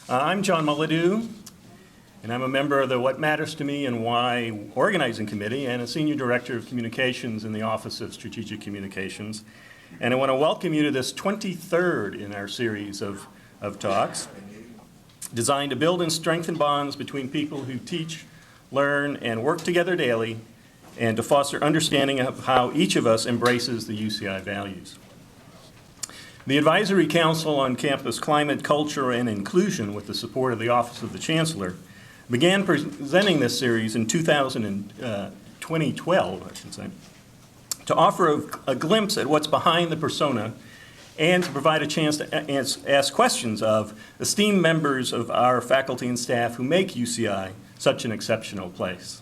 I'm John Mullidew, and I'm a member of the What Matters to Me and Why Organizing Committee and a Senior Director of Communications in the Office of Strategic Communications. And I want to welcome you to this 23rd in our series of talks designed to build and strengthen bonds between people who teach, learn, and work together daily, and to foster understanding of how each of us embraces the UCI values. The Advisory Council on Campus Climate, Culture, and Inclusion, with the support of the Office of the Chancellor, began presenting this series in 2012, to offer a glimpse at what's behind the persona and to provide a chance to ask questions of esteemed members of our faculty and staff who make UCI such an exceptional place.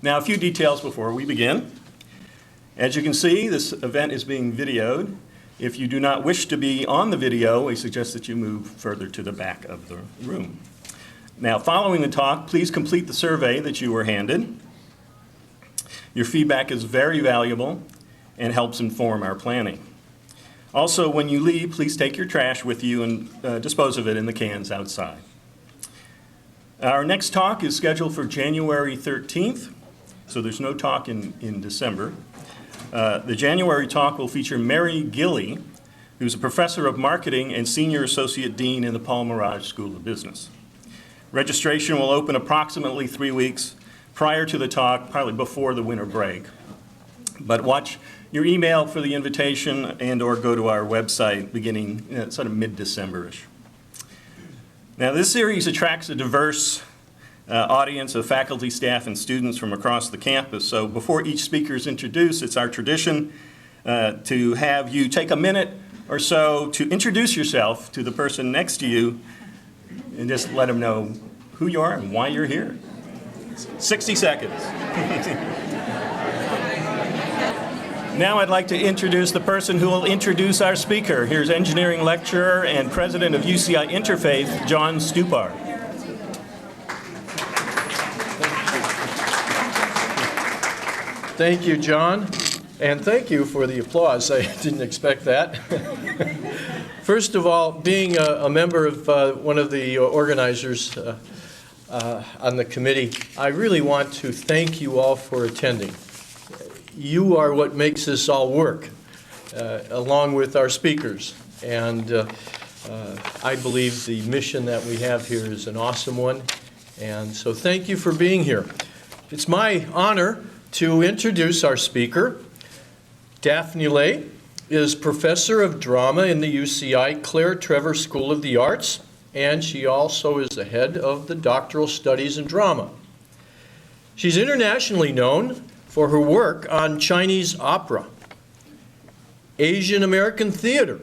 Now, a few details before we begin. As you can see, this event is being videoed. If you do not wish to be on the video, we suggest that you move further to the back of the room. Now, following the talk, please complete the survey that you were handed. Your feedback is very valuable and helps inform our planning. Also, when you leave, please take your trash with you and dispose of it in the cans outside. Our next talk is scheduled for January 13th, so there's no talk in December. The January talk will feature Mary Gilley, who's a professor of marketing and senior associate dean in the Paul Merage School of Business. Registration will open approximately 3 weeks prior to the talk, probably before the winter break. But watch your email for the invitation and/or go to our website beginning sort of mid-December-ish. Now, this series attracts a diverse audience of faculty, staff, and students from across the campus. So before each speaker is introduced, it's our tradition to have you take a minute or so to introduce yourself to the person next to you and just let them know who you are and why you're here. 60 seconds. Now I'd like to introduce the person who will introduce our speaker. Here's engineering lecturer and president of UCI Interfaith, John Stupar. Thank you, John, and thank you for the applause. I didn't expect that. First of all, being a member of one of the organizers on the committee, I really want to thank you all for attending. You are what makes this all work, along with our speakers. And I believe the mission that we have here is an awesome one. And so thank you for being here. It's my honor to introduce our speaker. Daphne Lei is professor of drama in the UCI Claire Trevor School of the Arts, and she also is the head of the doctoral studies in drama. She's internationally known for her work on Chinese opera, Asian American theater,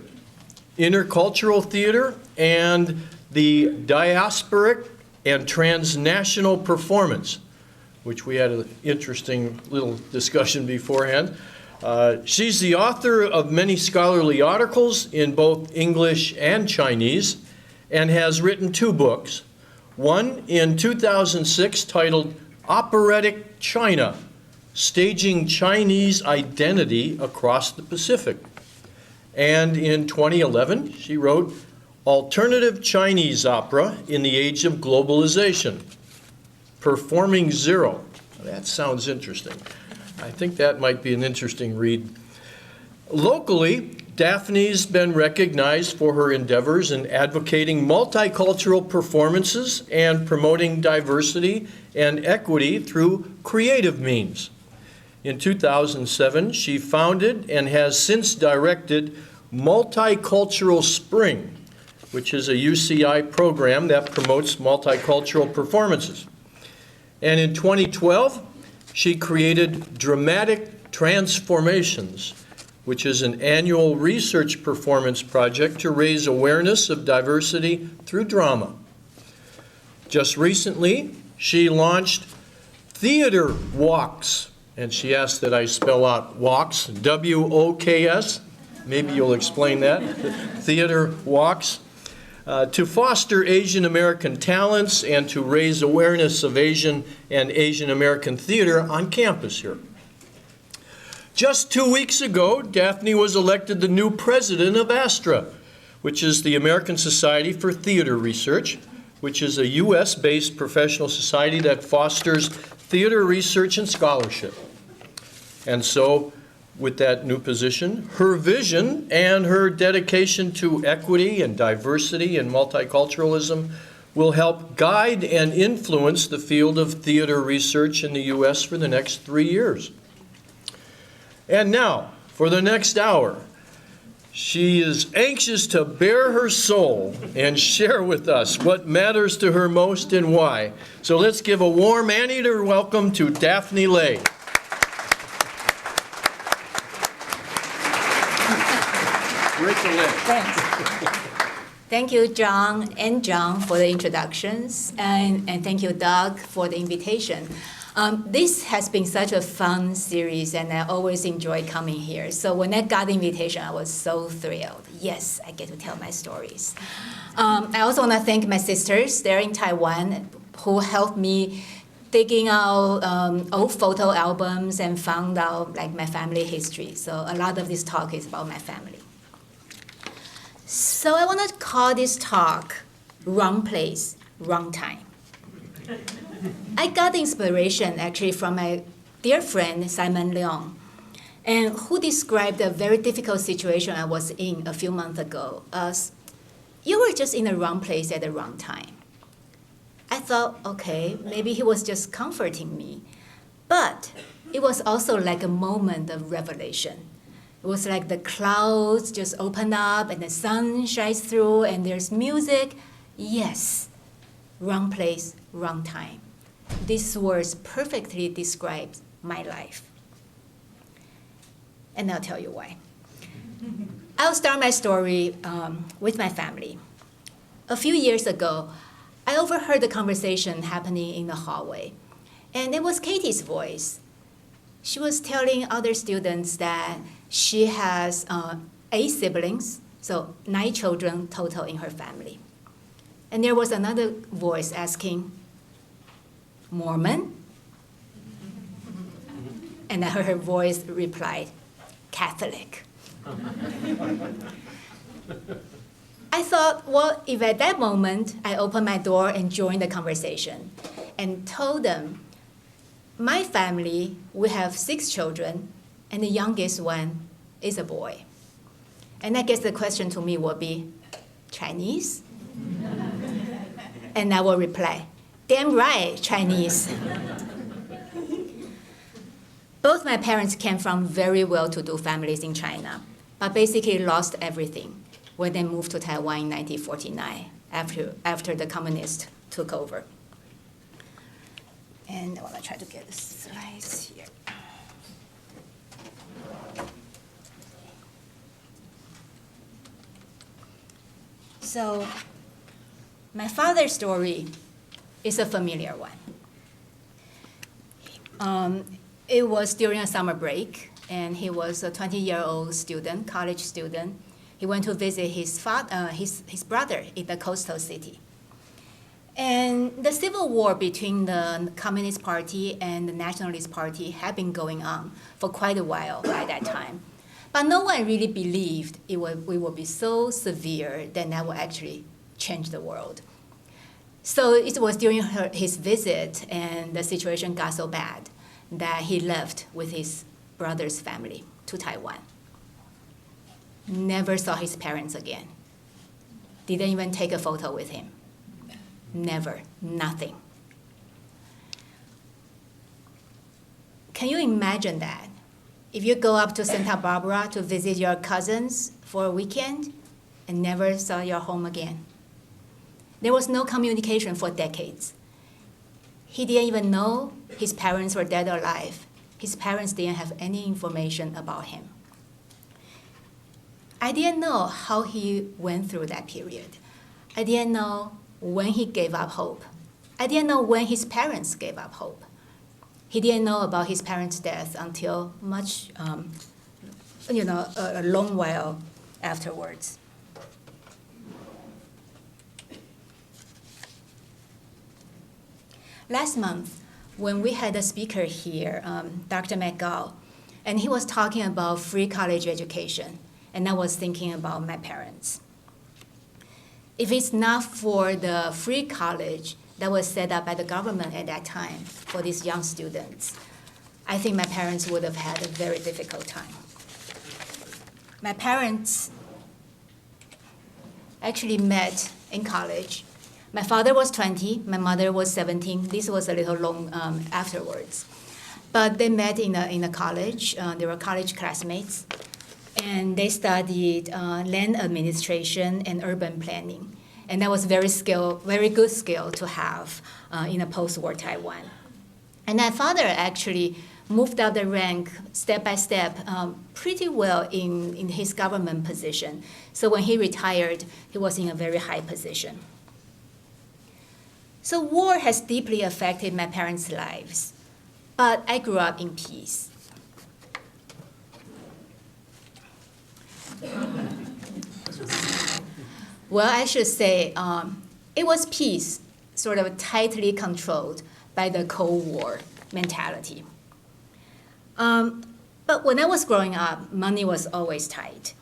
intercultural theater, and the diasporic and transnational performance, which we had an interesting little discussion beforehand. She's the author of many scholarly articles in both English and Chinese, and has written 2 books. One in 2006 titled Operatic China, Staging Chinese Identity Across the Pacific. And in 2011, she wrote Alternative Chinese Opera in the Age of Globalization, Performing Zero. That sounds interesting. I think that might be an interesting read. Locally, Daphne's been recognized for her endeavors in advocating multicultural performances and promoting diversity and equity through creative means. In 2007, she founded and has since directed Multicultural Spring, which is a UCI program that promotes multicultural performances. And in 2012, she created Dramatic Transformations, which is an annual research performance project to raise awareness of diversity through drama. Just recently, she launched Theater Walks, and she asked that I spell out walks, W-O-K-S. Maybe you'll explain that. Theater Walks. To foster Asian American talents and to raise awareness of Asian and Asian American theater on campus here. Just 2 weeks ago, Daphne was elected the new president of ASTR, which is the American Society for Theater Research, which is a U.S.-based professional society that fosters theater research and scholarship. And so, with that new position, her vision and her dedication to equity and diversity and multiculturalism will help guide and influence the field of theater research in the U.S. for the next 3 years. And now, for the next hour, she is anxious to bare her soul and share with us what matters to her most and why. So let's give a warm anteater welcome to Daphne Lei. Thanks. Thank you, John and John, for the introductions, and thank you, Doug, for the invitation. This has been such a fun series, and I always enjoy coming here. So when I got the invitation, I was so thrilled. Yes, I get to tell my stories. I also want to thank my sisters there in Taiwan who helped me digging out old photo albums and found out like my family history. So a lot of this talk is about my family. So I want to call this talk Wrong Place, Wrong Time. I got the inspiration actually from my dear friend Simon Leong, and who described a very difficult situation I was in a few months ago as, you were just in the wrong place at the wrong time. I thought, okay, maybe he was just comforting me. But it was also like a moment of revelation. It was like the clouds just open up and the sun shines through and there's music. Yes, wrong place, wrong time. These words perfectly describe my life. And I'll tell you why. I'll start my story with my family. A few years ago, I overheard a conversation happening in the hallway. And it was Katie's voice. She was telling other students that she has 8 siblings, so 9 children total in her family. And there was another voice asking, Mormon? And I heard her voice replied, Catholic. I thought, well, if at that moment I opened my door and joined the conversation and told them, my family, we have 6 children, and the youngest one is a boy. And I guess the question to me would be, Chinese? And I will reply, damn right, Chinese. Both my parents came from very well-to-do families in China, but basically lost everything when they moved to Taiwan in 1949, after the communists took over. And I want to try to get the slides here. So my father's story is a familiar one. It was during a summer break, and he was a 20-year-old student, college student. He went to visit his brother in the coastal city. And the civil war between the Communist Party and the Nationalist Party had been going on for quite a while by that time. But no one really believed it would be so severe that that would actually change the world. So it was during his visit, and the situation got so bad that he left with his brother's family to Taiwan. Never saw his parents again. Didn't even take a photo with him. Never, nothing. Can you imagine that? If you go up to Santa Barbara to visit your cousins for a weekend and never saw your home again. There was no communication for decades. He didn't even know his parents were dead or alive. His parents didn't have any information about him. I didn't know how he went through that period. I didn't know when he gave up hope. I didn't know when his parents gave up hope. He didn't know about his parents' death until much, a long while afterwards. Last month, when we had a speaker here, Dr. McGow, and he was talking about free college education, and I was thinking about my parents. if it's not for the free college that was set up by the government at that time for these young students, I think my parents would have had a very difficult time. My parents actually met in college. My father was 20, my mother was 17. This was a little long afterwards. But they met in a college. They were college classmates. And they studied land administration and urban planning. And that was very good skill to have in a post-war Taiwan. And my father actually moved up the rank step by step pretty well in his government position. So when he retired, he was in a very high position. So war has deeply affected my parents' lives, but I grew up in peace. Well, I should say it was peace, sort of tightly controlled by the Cold War mentality. But when I was growing up, money was always tight.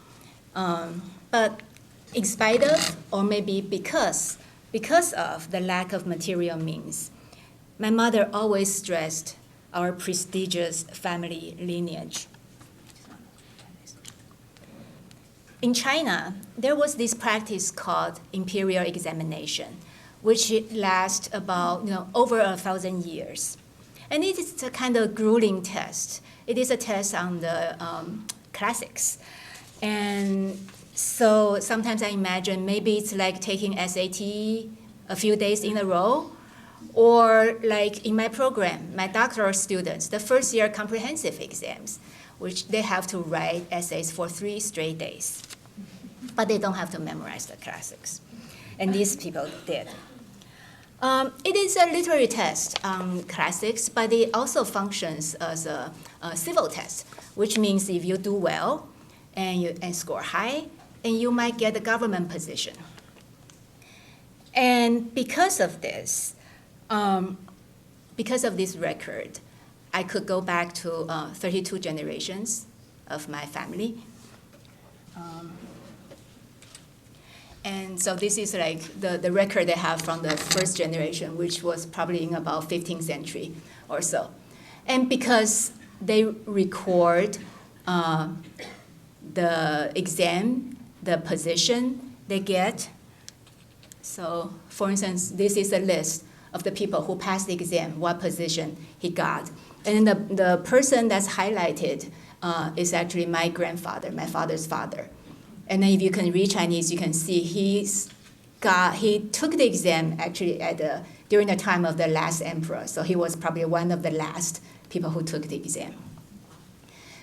But in spite of, or maybe because of the lack of material means, my mother always stressed our prestigious family lineage. In China, there was this practice called imperial examination, which lasts about over 1,000 years. And it is a kind of grueling test. It is a test on the classics. And so sometimes I imagine maybe it's like taking SAT a few days in a row, or like in my program, my doctoral students, the first year comprehensive exams, which they have to write essays for 3 straight days. But they don't have to memorize the classics. And these people did. It is a literary test on classics, but it also functions as a civil test, which means if you do well and score high, and you might get a government position. And because of this record, I could go back to 32 generations of my family. And so this is like the record they have from the first generation, which was probably in about 15th century or so. And because they record the exam, the position they get. So for instance, this is a list of the people who passed the exam, what position he got. And the person that's highlighted is actually my grandfather, my father's father. And then if you can read Chinese, you can see he took the exam actually during the time of the last emperor. So he was probably one of the last people who took the exam.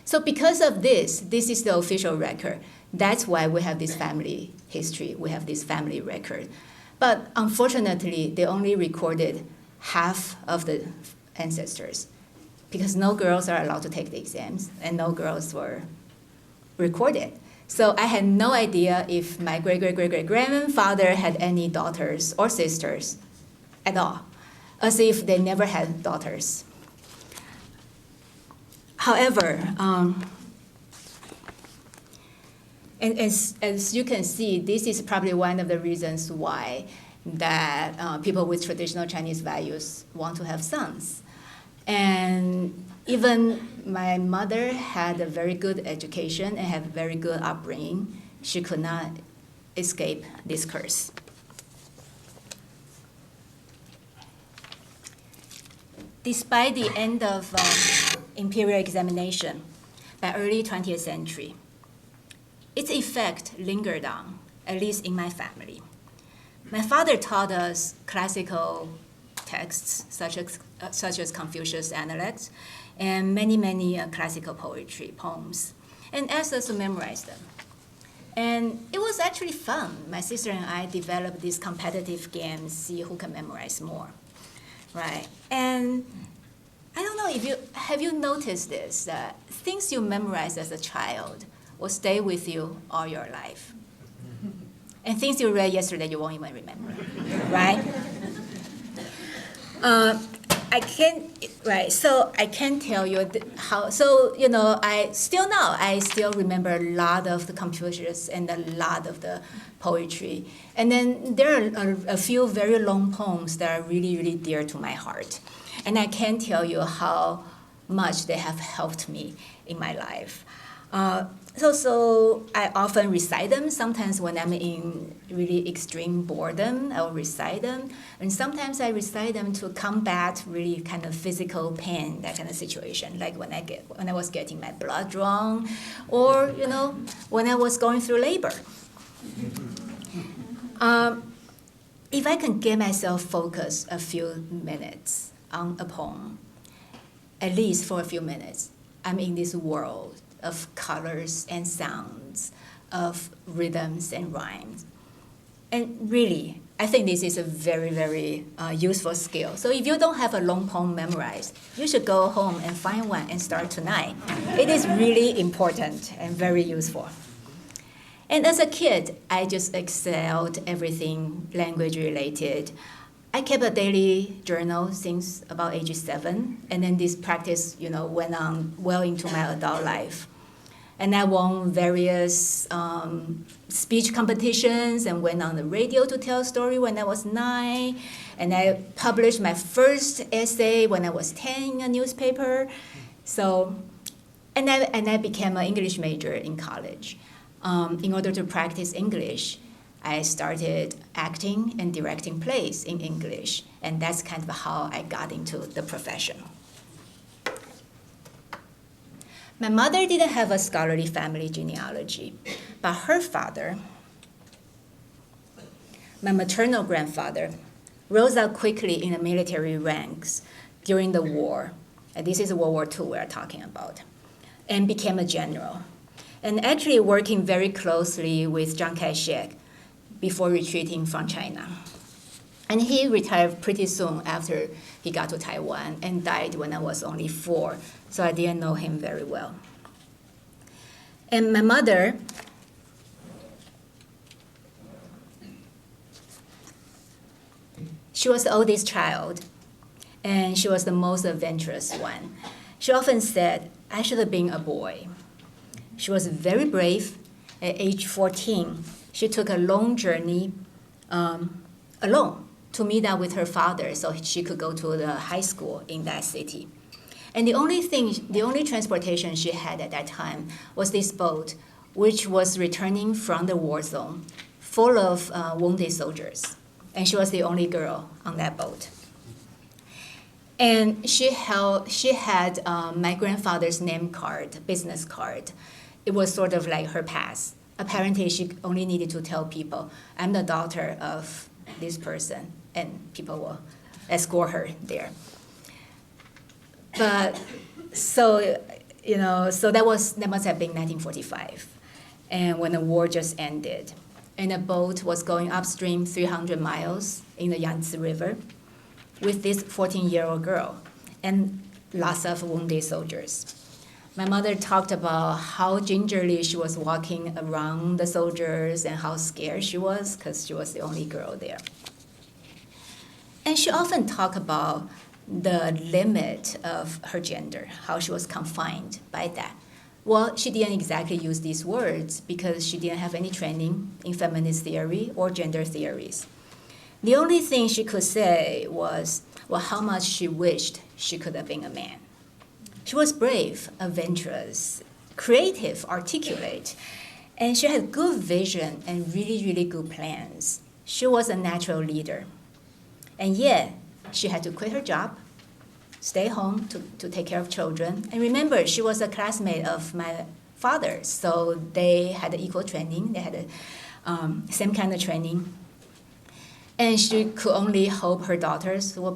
So because of this is the official record. That's why we have this family history. We have this family record. But unfortunately, they only recorded half of the ancestors because no girls are allowed to take the exams and no girls were recorded. So I had no idea if my great-great-great-great-grandfather had any daughters or sisters at all, as if they never had daughters. However, and as you can see, this is probably one of the reasons why that people with traditional Chinese values want to have sons. And even my mother had a very good education and had a very good upbringing. She could not escape this curse. Despite the end of imperial examination by early 20th century, its effect lingered on, at least in my family. My father taught us classical texts, such as Confucius Analects, and many classical poetry, poems, and asked us to memorize them. And it was actually fun. My sister and I developed this competitive game, see who can memorize more, right? And I don't know have you noticed this, that things you memorize as a child will stay with you all your life. And things you read yesterday, you won't even remember, right? So I can't tell you how, so, I still remember a lot of the Confucius and a lot of the poetry. And then there are a few very long poems that are really, really dear to my heart. And I can't tell you how much they have helped me in my life. So I often recite them. Sometimes when I'm in really extreme boredom, I'll recite them. And sometimes I recite them to combat really kind of physical pain, that kind of situation, like when I was getting my blood drawn, or when I was going through labor. If I can get myself focused a few minutes on a poem, at least for a few minutes, I'm in this world of colors and sounds, of rhythms and rhymes. And really, I think this is a very, very useful skill. So if you don't have a long poem memorized, you should go home and find one and start tonight. It is really important and very useful. And as a kid, I just excelled everything language related. I kept a daily journal since about age 7, and then this practice, went on well into my adult life. And I won various speech competitions and went on the radio to tell a story when I was 9. And I published my first essay when I was 10 in a newspaper. So, and I became an English major in college. In order to practice English, I started acting and directing plays in English. And that's kind of how I got into the profession. My mother didn't have a scholarly family genealogy, but her father, my maternal grandfather, rose up quickly in the military ranks during the war. And this is World War II we're talking about, and became a general. And actually working very closely with Chiang Kai-shek before retreating from China. And he retired pretty soon after he got to Taiwan and died when I was only 4, so I didn't know him very well. And my mother, she was the oldest child, and she was the most adventurous one. She often said, I should have been a boy. She was very brave. At age 14, she took a long journey alone to meet up with her father so she could go to the high school in that city. And the only transportation she had at that time was this boat, which was returning from the war zone, full of wounded soldiers. And she was the only girl on that boat. And she had my grandfather's name card, business card. It was sort of like her pass. Apparently, she only needed to tell people, I'm the daughter of this person, and people will escort her there. But so that must have been 1945, and when the war just ended, and a boat was going upstream 300 miles in the Yangtze River with this 14-year-old girl and lots of wounded soldiers. My mother talked about how gingerly she was walking around the soldiers and how scared she was because she was the only girl there. And she often talked about the limit of her gender, how she was confined by that. Well, she didn't exactly use these words because she didn't have any training in feminist theory or gender theories. The only thing she could say was, how much she wished she could have been a man. She was brave, adventurous, creative, articulate, and she had good vision and really, really good plans. She was a natural leader. And yet, she had to quit her job, stay home to take care of children. And remember, she was a classmate of my father, so they had equal training. They had the same kind of training. And she could only hope her daughters will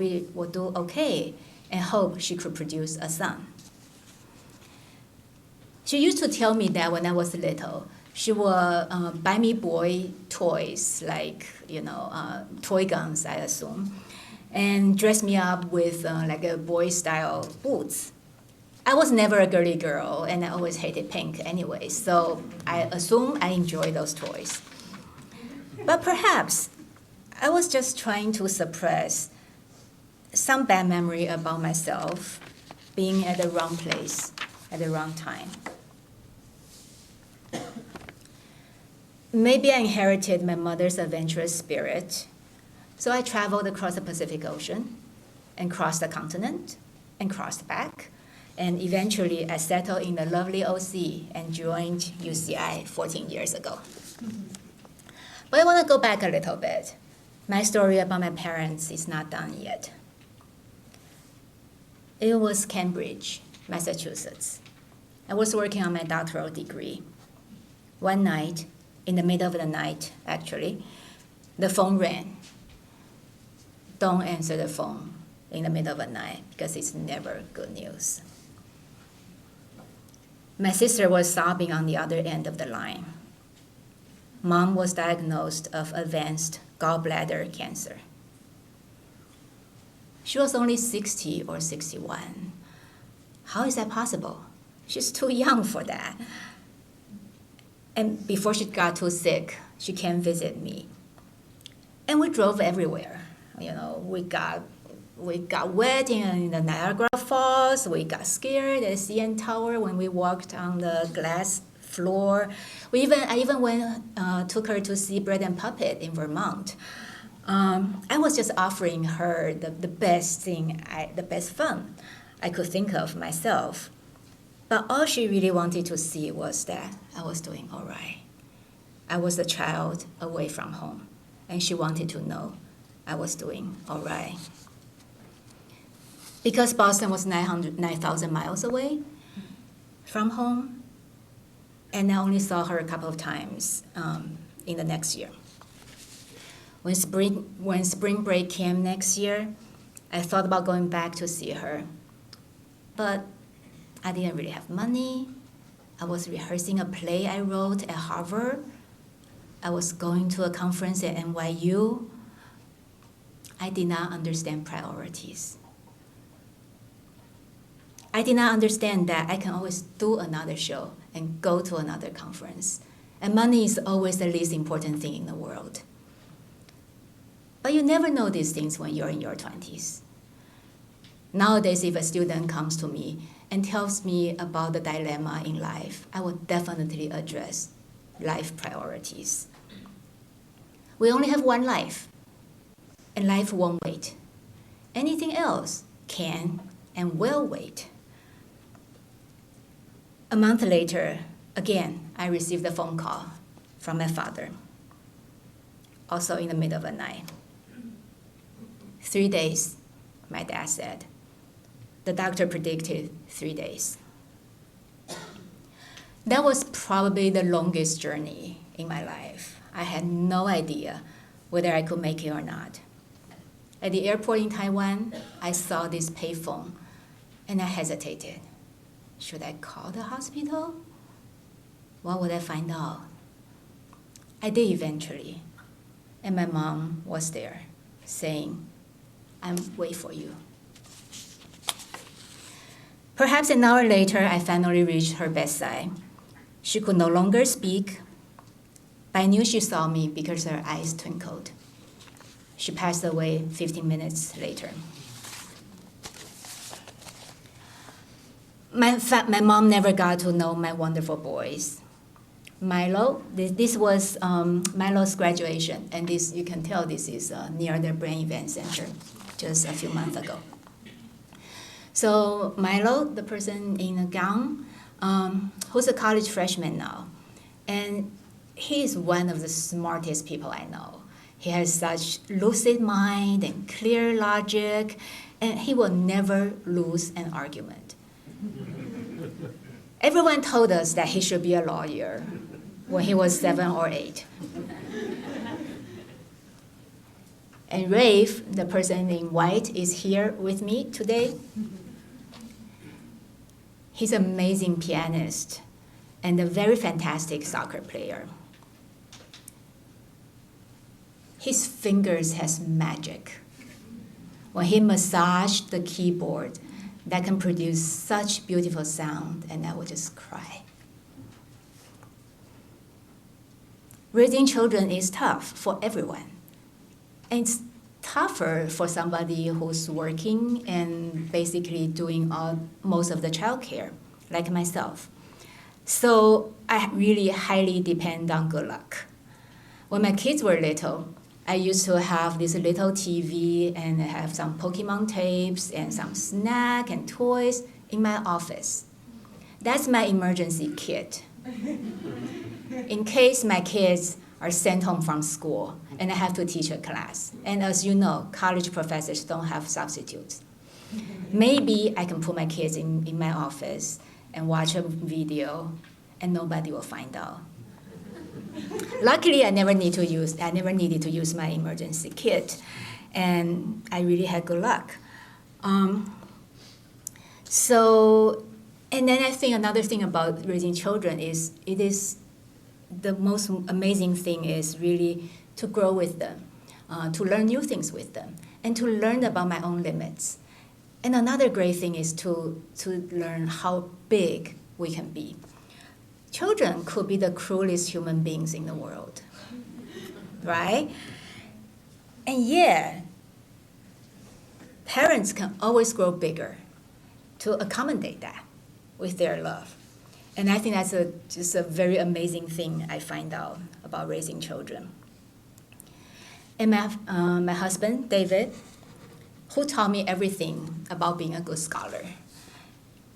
do okay and hope she could produce a son. She used to tell me that when I was little, she would buy me boy toys, like, toy guns, I assume, and dress me up with like a boy-style boots. I was never a girly girl, and I always hated pink anyway, so I assume I enjoy those toys. But perhaps I was just trying to suppress some bad memory about myself being at the wrong place at the wrong time. maybe I inherited my mother's adventurous spirit. So I traveled across the Pacific Ocean and crossed the continent and crossed back. And eventually I settled in the lovely OC and joined UCI 14 years ago. But I want to go back a little bit. My story about my parents is not done yet. It was Cambridge, Massachusetts. I was working on my doctoral degree. One night, in the middle of the night, actually, the phone rang. Don't answer the phone in the middle of the night because it's never good news. My sister was sobbing on the other end of the line. Mom was diagnosed of advanced gallbladder cancer. She was only 60 or 61. How is that possible? She's too young for that. And before she got too sick, she came visit me. And we drove everywhere. You know, we got wet in the Niagara Falls. We got scared at CN Tower when we walked on the glass floor. I even took her to see Bread and Puppet in Vermont. I was just offering her the best fun I could think of myself. But all she really wanted to see was that I was doing all right. I was a child away from home, and she wanted to know I was doing all right. Because Boston was 9,000 miles away from home, and I only saw her a couple of times in the next year. When spring break came next year, I thought about going back to see her, but I didn't really have money. I was rehearsing a play I wrote at Harvard. I was going to a conference at NYU. I did not understand priorities. I did not understand that I can always do another show and go to another conference. And money is always the least important thing in the world. But you never know these things when you're in your 20s. Nowadays, if a student comes to me and tells me about the dilemma in life, I will definitely address life priorities. We only have one life, and life won't wait. Anything else can and will wait. A month later, again, I received a phone call from my father, also in the middle of the night. 3 days, my dad said. The doctor predicted 3 days. That was probably the longest journey in my life. I had no idea whether I could make it or not. At the airport in Taiwan, I saw this payphone, and I hesitated. Should I call the hospital? What would I find out? I did eventually, and my mom was there, saying, "I'm waiting for you." Perhaps an hour later, I finally reached her bedside. She could no longer speak, but I knew she saw me because her eyes twinkled. She passed away 15 minutes later. My mom never got to know my wonderful boys. Milo, this was Milo's graduation, and this, you can tell this is near the Brain Event Center just a few months ago. So Milo, the person in a gown, who's a college freshman now, and he is one of the smartest people I know. He has such lucid mind and clear logic, and he will never lose an argument. Everyone told us that he should be a lawyer when he was 7 or 8. And Rafe, the person in white, is here with me today. He's an amazing pianist and a very fantastic soccer player. His fingers has magic. When he massaged the keyboard, that can produce such beautiful sound, and I would just cry. Raising children is tough for everyone. And it's tougher for somebody who's working and basically doing most of the childcare, like myself. So I really highly depend on good luck. When my kids were little, I used to have this little TV and have some Pokemon tapes and some snack and toys in my office. That's my emergency kit. In case my kids are sent home from school and I have to teach a class. And as you know, college professors don't have substitutes. Maybe I can put my kids in my office and watch a video and nobody will find out. Luckily, I never needed to use my emergency kit, and I really had good luck. And then I think another thing about raising children is the most amazing thing is really to grow with them, to learn new things with them, and to learn about my own limits. And another great thing is to learn how big we can be. Children could be the cruelest human beings in the world, right? And yet, parents can always grow bigger to accommodate that with their love. And I think that's just a very amazing thing I find out about raising children. And my husband, David, who taught me everything about being a good scholar.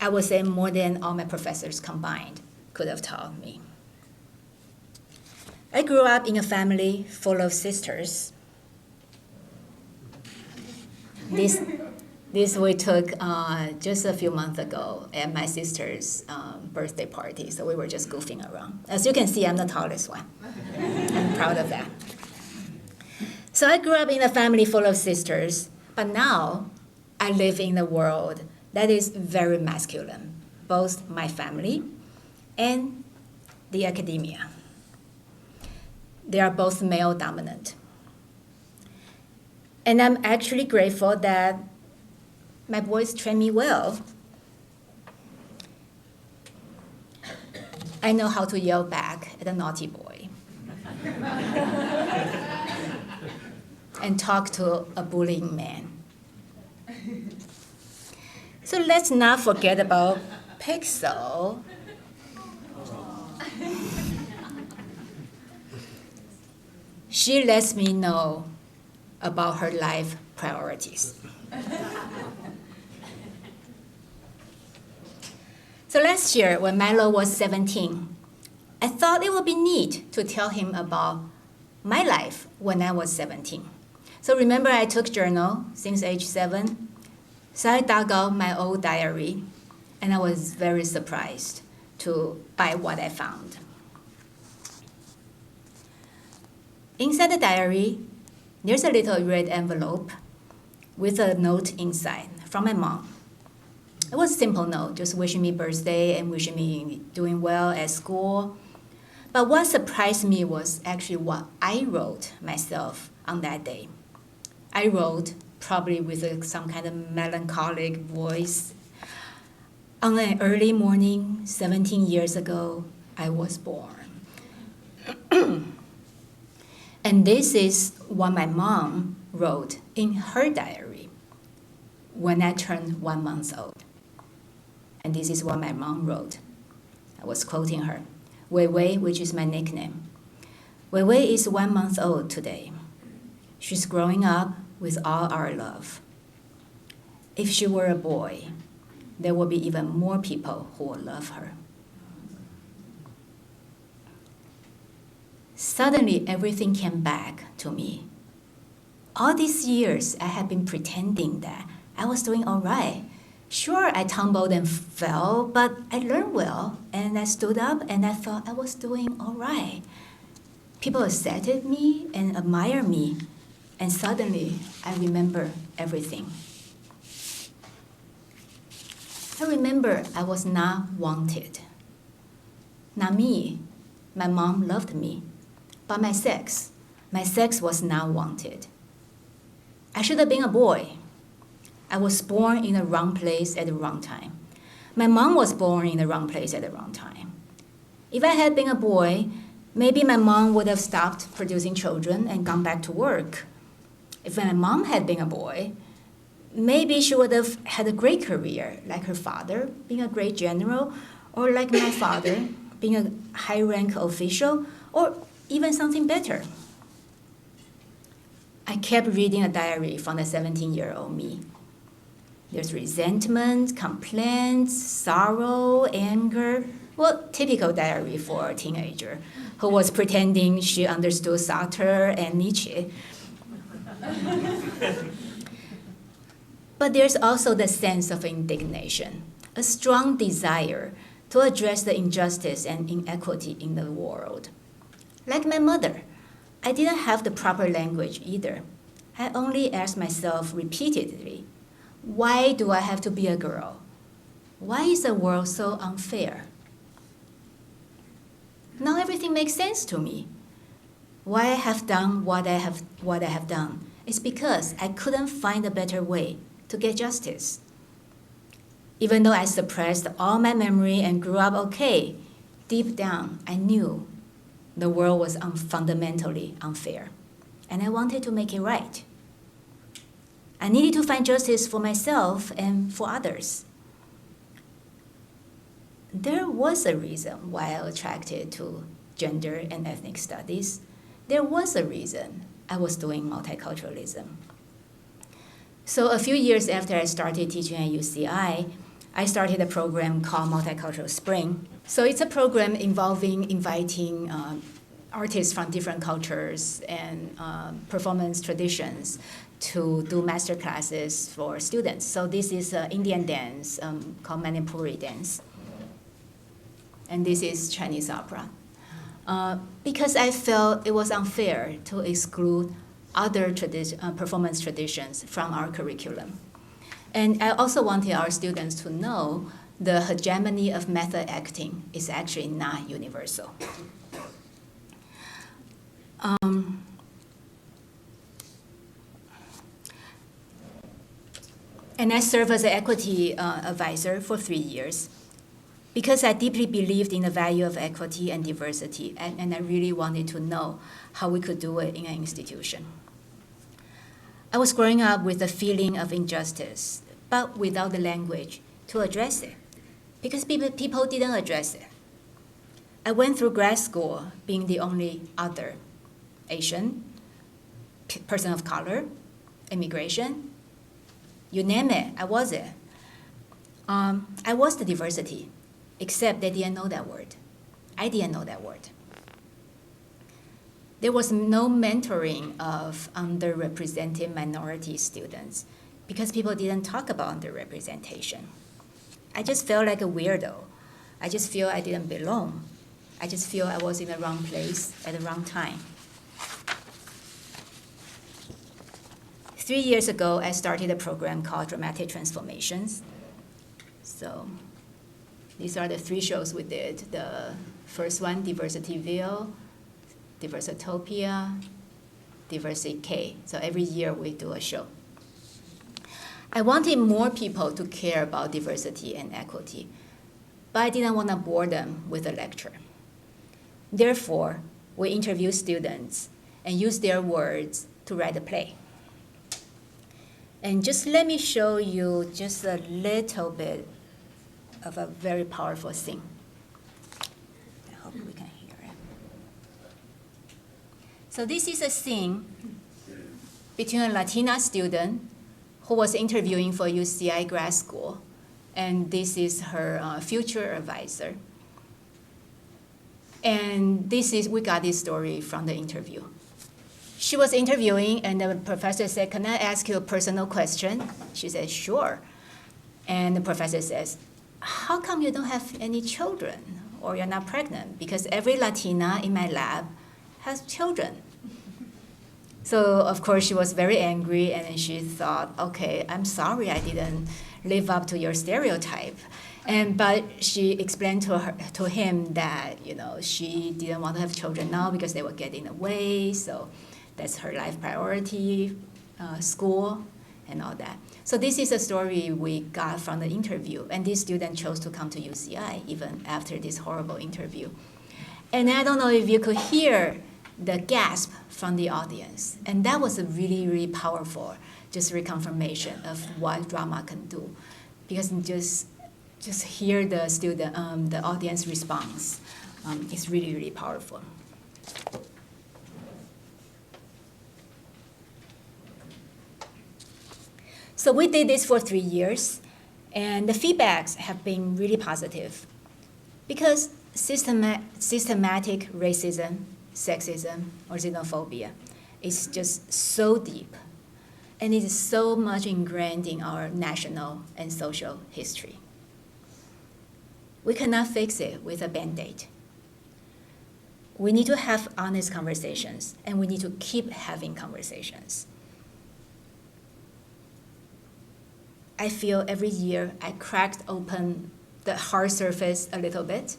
I would say more than all my professors combined could have taught me. I grew up in a family full of sisters. This we took just a few months ago at my sister's birthday party, so we were just goofing around. As you can see, I'm the tallest one. I'm proud of that. So I grew up in a family full of sisters, but now I live in a world that is very masculine, both my family and the academia. They are both male dominant. And I'm actually grateful that my boys train me well. I know how to yell back at a naughty boy and talk to a bullying man. So let's not forget about Pixel. She lets me know about her life priorities. So last year, when Milo was 17, I thought it would be neat to tell him about my life when I was 17. So remember, I took journal since age 7. So I dug out my old diary, and I was very surprised by what I found. Inside the diary, there's a little red envelope with a note inside from my mom. It was a simple note, just wishing me birthday and wishing me doing well at school. But what surprised me was actually what I wrote myself on that day. I wrote, probably with some kind of melancholic voice, on an early morning, 17 years ago, I was born. And this is what my mom wrote in her diary when I turned 1 month old. And this is what my mom wrote. I was quoting her. Wei Wei, which is my nickname. Wei Wei is 1 month old today. She's growing up with all our love. If she were a boy, there will be even more people who will love her. Suddenly, everything came back to me. All these years, I had been pretending that I was doing all right. Sure, I tumbled and fell, but I learned well, and I stood up, and I thought I was doing all right. People accepted me and admired me, and suddenly, I remember everything. I remember I was not wanted. Not me. My mom loved me. But my sex was not wanted. I should have been a boy. I was born in the wrong place at the wrong time. My mom was born in the wrong place at the wrong time. If I had been a boy, maybe my mom would have stopped producing children and gone back to work. If my mom had been a boy, maybe she would have had a great career, like her father, being a great general, or like my father, being a high-rank official, or even something better. I kept reading a diary from the 17-year-old me. There's resentment, complaints, sorrow, anger. Well, typical diary for a teenager who was pretending she understood Sartre and Nietzsche. But there's also the sense of indignation, a strong desire to address the injustice and inequity in the world. Like my mother, I didn't have the proper language either. I only asked myself repeatedly, why do I have to be a girl? Why is the world so unfair? Now everything makes sense to me. Why I have done what I have done is because I couldn't find a better way to get justice. Even though I suppressed all my memory and grew up okay, deep down I knew the world was fundamentally unfair, and I wanted to make it right. I needed to find justice for myself and for others. There was a reason why I was attracted to gender and ethnic studies. There was a reason I was doing multiculturalism. So a few years after I started teaching at UCI, I started a program called Multicultural Spring. So it's a program inviting artists from different cultures and performance traditions to do master classes for students. So this is Indian dance called Manipuri dance. And this is Chinese opera. Because I felt it was unfair to exclude other performance traditions from our curriculum. And I also wanted our students to know the hegemony of method acting is actually not universal. And I served as an equity advisor for 3 years because I deeply believed in the value of equity and diversity, and I really wanted to know how we could do it in an institution. I was growing up with a feeling of injustice, but without the language to address it, because people didn't address it. I went through grad school being the only other Asian, person of color, immigration, you name it, I was it. I was the diversity, except they didn't know that word. I didn't know that word. There was no mentoring of underrepresented minority students because people didn't talk about underrepresentation. I just felt like a weirdo. I just feel I didn't belong. I just feel I was in the wrong place at the wrong time. 3 years ago, I started a program called Dramatic Transformations. So these are the 3 shows we did. The first one, Diversityville, Diversitopia, Diversity K. So every year we do a show. I wanted more people to care about diversity and equity, but I didn't want to bore them with a lecture. Therefore, we interview students and use their words to write a play. And just let me show you just a little bit of a very powerful scene. I hope we can hear it. So this is a scene between a Latina student who was interviewing for UCI grad school, and this is her future advisor. And we got this story from the interview. She was interviewing, and the professor said, "Can I ask you a personal question?" She said, "Sure." And the professor says, "How come you don't have any children or you're not pregnant? Because every Latina in my lab has children." So, of course, she was very angry, and then she thought, okay, I'm sorry I didn't live up to your stereotype. But she explained to him that, she didn't want to have children now because they were getting away, so that's her life priority, school, and all that. So this is a story we got from the interview, and this student chose to come to UCI even after this horrible interview. And I don't know if you could hear the gasp from the audience, and that was a really, really powerful just reconfirmation of what drama can do, because just hear the audience response. It's really, really powerful. So we did this for 3 years, and the feedbacks have been really positive because systematic racism, sexism, or xenophobia is just so deep, and it is so much ingrained in our national and social history. We cannot fix it with a Band-Aid. We need to have honest conversations, and we need to keep having conversations. I feel every year I cracked open the hard surface a little bit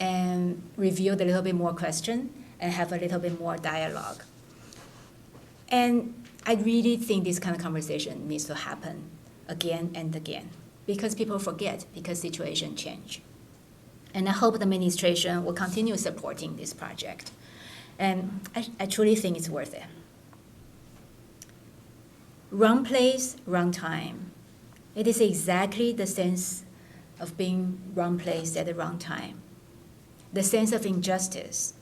and revealed a little bit more question and have a little bit more dialogue. And I really think this kind of conversation needs to happen again and again because people forget, because situations change. And I hope the administration will continue supporting this project. And I truly think it's worth it. Wrong place, wrong time. It is exactly the sense of being wrong place at the wrong time. The sense of injustice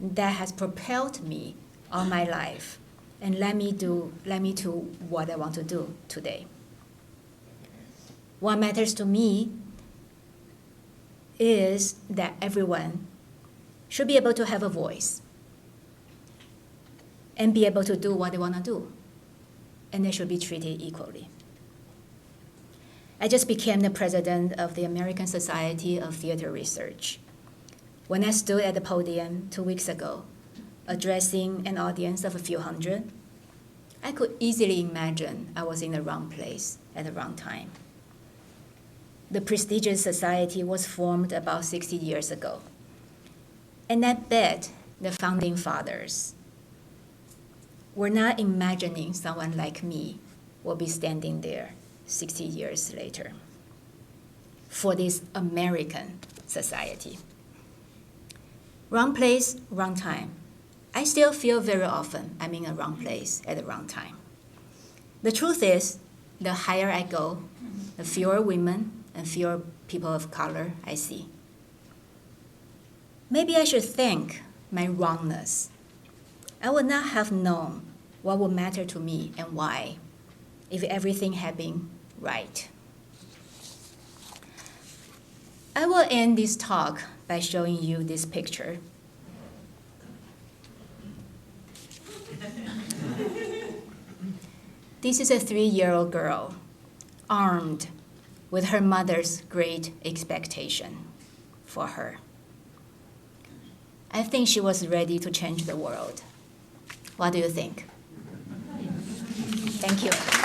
that has propelled me all my life and led me to what I want to do today. What matters to me is that everyone should be able to have a voice and be able to do what they want to do, and they should be treated equally. I just became the president of the American Society of Theater Research. When I stood at the podium 2 weeks ago, addressing an audience of a few hundred, I could easily imagine I was in the wrong place at the wrong time. The prestigious society was formed about 60 years ago. And I bet the founding fathers were not imagining someone like me will be standing there 60 years later for this American society. Wrong place, wrong time. I still feel very often I'm in a wrong place at the wrong time. The truth is, the higher I go, the fewer women and fewer people of color I see. Maybe I should thank my wrongness. I would not have known what would matter to me and why if everything had been right. I will end this talk by showing you this picture. This is a 3-year-old girl, armed with her mother's great expectation for her. I think she was ready to change the world. What do you think? Thank you.